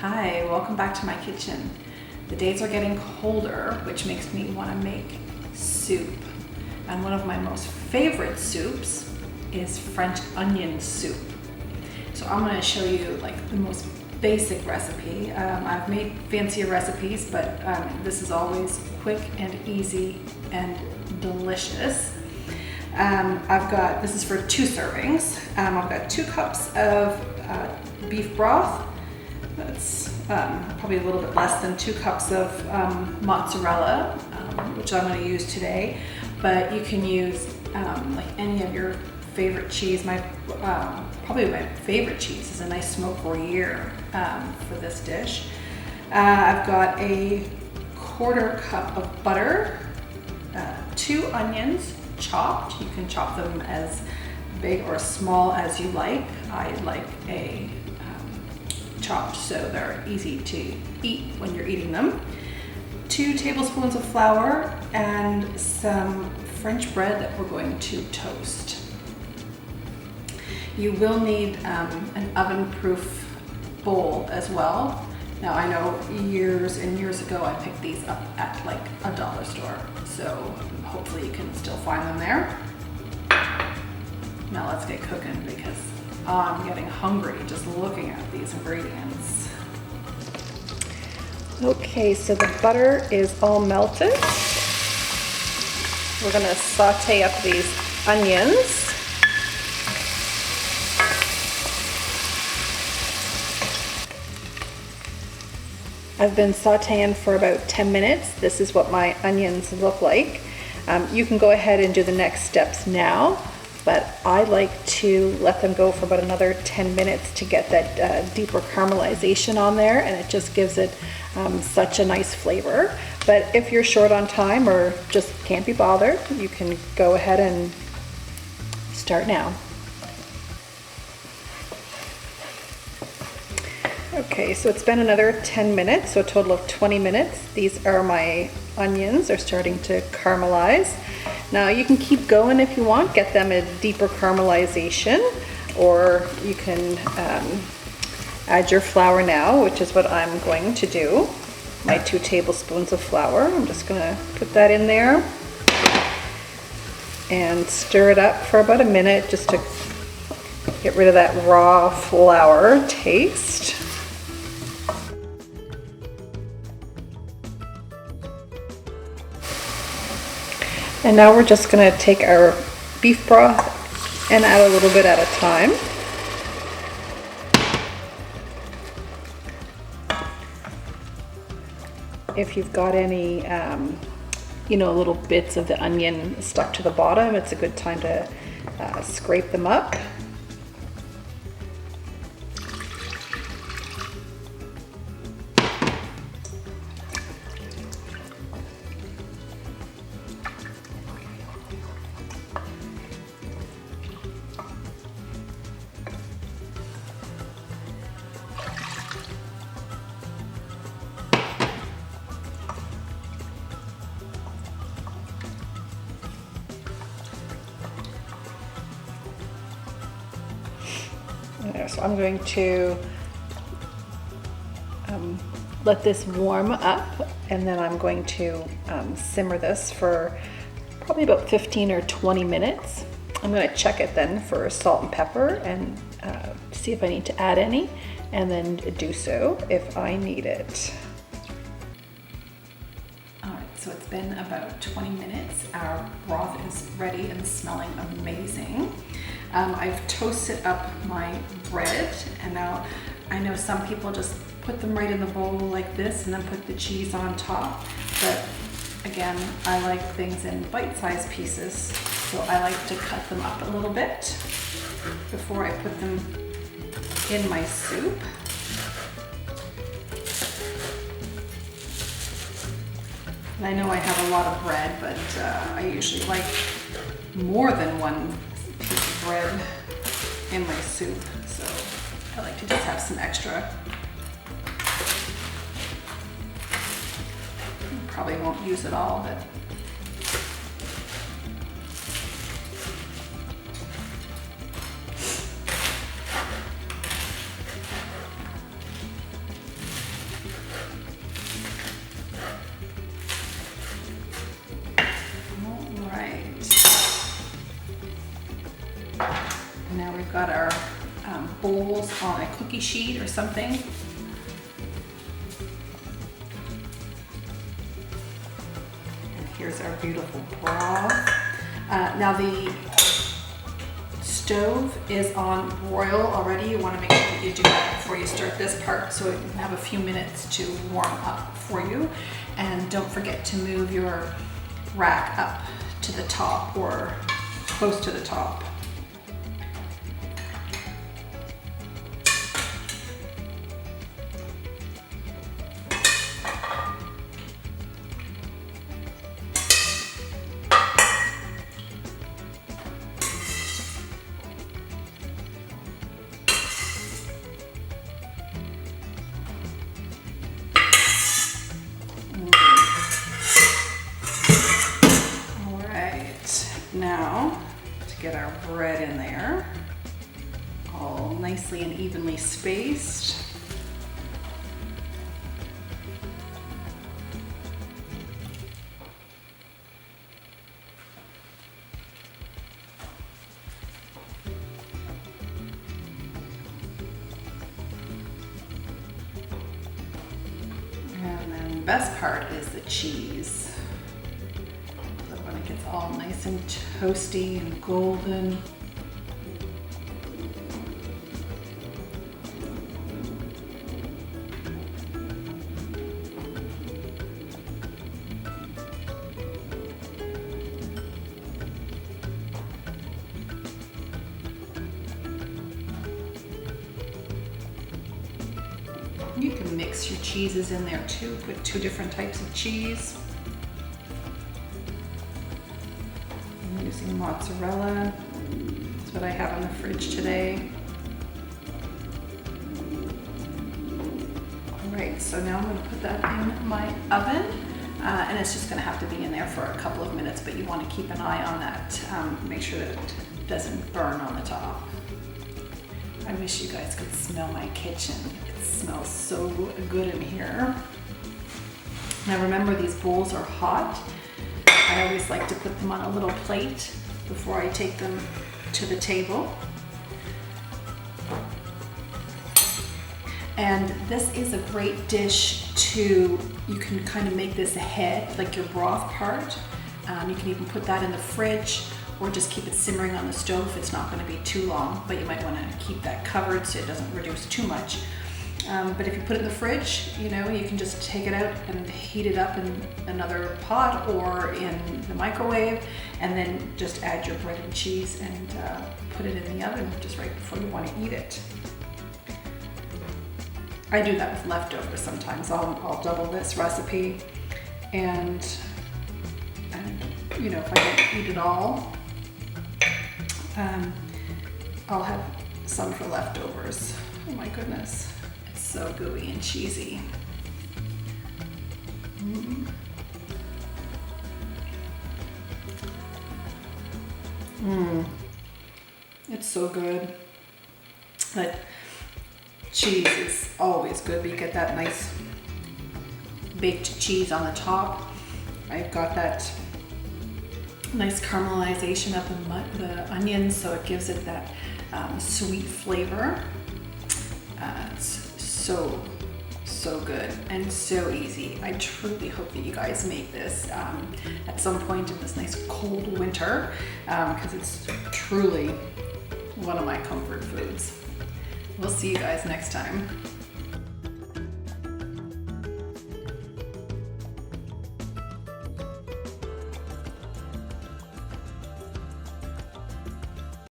Hi, welcome back to my kitchen. The days are getting colder, which makes me want to make soup. And one of my most favorite soups is French onion soup. So I'm going to show you like the most basic recipe. I've made fancier recipes, but this is always quick and easy and delicious. This is for 2 servings. I've got 2 cups of beef broth. That's probably a little bit less than 2 cups of mozzarella, which I'm going to use today. But you can use like any of your favorite cheese. Probably my favorite cheese is a nice smoked Gruyere for this dish. I've got a 1/4 cup of butter, 2 onions chopped. You can chop them as big or small as you like. I like a chopped so they're easy to eat when you're eating them. 2 tablespoons of flour and some French bread that we're going to toast. You will need an oven-proof bowl as well. Now I know years and years ago I picked these up at like a dollar store, so hopefully you can still find them there. Now let's get cooking because I'm getting hungry just looking at these ingredients. Okay, so the butter is all melted. We're gonna saute up these onions. I've been sauteing for about 10 minutes. This is what my onions look like. You can go ahead and do the next steps now, but I like to let them go for about another 10 minutes to get that deeper caramelization on there, and it just gives it such a nice flavor. But if you're short on time or just can't be bothered, you can go ahead and start now. Okay, so it's been another 10 minutes, so a total of 20 minutes. These are my onions, they're starting to caramelize. Now you can keep going if you want, get them a deeper caramelization, or you can add your flour now, which is what I'm going to do. My 2 tablespoons of flour. I'm just gonna put that in there and stir it up for about a minute just to get rid of that raw flour taste. And now we're just going to take our beef broth and add a little bit at a time. If you've got any, little bits of the onion stuck to the bottom, it's a good time to scrape them up. So I'm going to let this warm up, and then I'm going to simmer this for probably about 15 or 20 minutes. I'm going to check it then for salt and pepper and see if I need to add any, and then do so if I need it. Alright, so it's been about 20 minutes. Our broth is ready and smelling amazing. I've toasted up my bread, and now I know some people just put them right in the bowl like this and then put the cheese on top, but again, I like things in bite-sized pieces, so I like to cut them up a little bit before I put them in my soup. And I know I have a lot of bread, but I usually like more than one piece of bread in my soup, so I like to just have some extra. Probably won't use it all, but holes on a cookie sheet or something. And here's our beautiful broth. Now the stove is on broil already. You want to make sure that you do that before you start this part so it can have a few minutes to warm up for you. And don't forget to move your rack up to the top or close to the top. Now, to get our bread in there, all nicely and evenly spaced. And then the best part is the cheese. It's all nice and toasty and golden. You can mix your cheeses in there too, put 2 different types of cheese. I'm using mozzarella. That's what I have in the fridge today. All right, so now I'm going to put that in my oven. And it's just going to have to be in there for a couple of minutes, but you want to keep an eye on that. Make sure that it doesn't burn on the top. I wish you guys could smell my kitchen. It smells so good in here. Now remember, these bowls are hot. I always like to put them on a little plate before I take them to the table. And this is a great dish to, you can kind of make this a head, like your broth part. You can even put that in the fridge or just keep it simmering on the stove. It's not going to be too long, but you might want to keep that covered so it doesn't reduce too much. But if you put it in the fridge, you know, you can just take it out and heat it up in another pot or in the microwave, and then just add your bread and cheese and put it in the oven just right before you want to eat it. I do that with leftovers sometimes. I'll double this recipe, and you know, if I don't eat it all, I'll have some for leftovers. Oh my goodness, it's so gooey and cheesy. It's so good. But cheese is always good, but you get that nice baked cheese on the top. I've got that nice caramelization of the onions, so it gives it that sweet flavor. It's so good and so easy. I truly hope that you guys make this at some point in this nice cold winter, because it's truly one of my comfort foods. We'll see you guys next time.